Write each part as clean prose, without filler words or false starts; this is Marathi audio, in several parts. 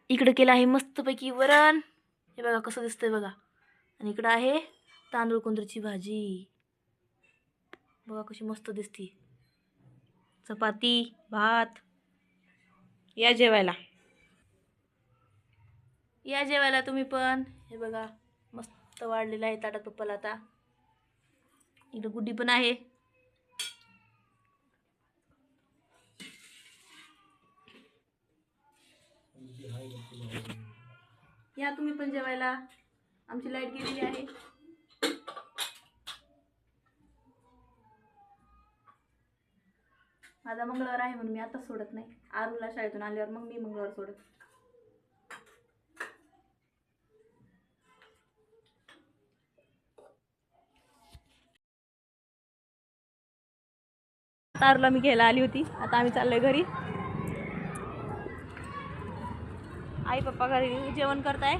इकडे केलं आहे मस्तपैकी वरण, हे बघा कसं दिसतंय बघा. आणि इकडं आहे तांदूळ कुंदरची भाजी, बघा कशी मस्त दिसती. चपाती भात. या जेवायला, या जेवायला तुम्ही पण. हे बघा मस्त वाढलेलं आहे ताटात तुप्पाला. आता इकडं गुड्डी पण आहे. या तुम्ही पण जेवायला. आमची लाईट गेलेली आहे. माझा मंगळवार आहे म्हणून मी आता सोडत नाही. आरूला शाळेतून आल्यावर मग मी मंगळवार सोडत. आरूला मी घ्यायला आली होती. आता आम्ही चाललोय घरी. आई पप्पा घरी जेवण करताय.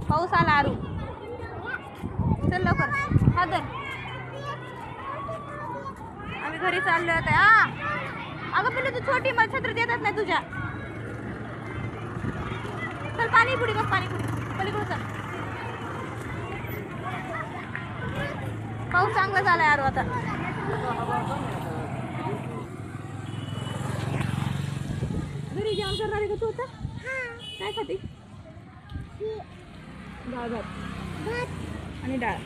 पाऊस आला. आरू चल लवकर. हा तर आम्ही घरी चाललो आता. अगं पिल्लू तू छोटी, मला छत्री देतात नाही तुझ्या. चल पाणीपुरी बघ, पाणीपुरी पलीकडे चल. पाऊस चांगला झालाय आरू. आता घरी जेवण करणार आहे का तू आता? काय खाते? डाळ भात आणि डाळ.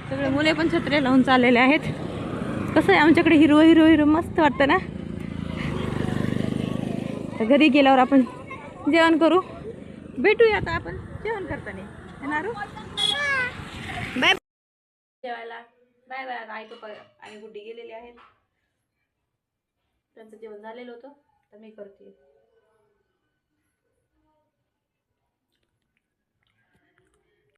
सगळे मुले पण छत्र्या लावून चाललेले आहेत. कसं आहे आमच्याकडे हिरवं हिरवं हिरवं मस्त वाटतं ना. तर घरी गेल्यावर आपण जेवण करू. भेटूया आता आपण जेवण करताना. येणार बाय जेवायला. Bye bye. आई पप्पा आणि गुड्डी गेलेले आहेत. त्यांचं जेवण झालेलं होतं तर मी करते.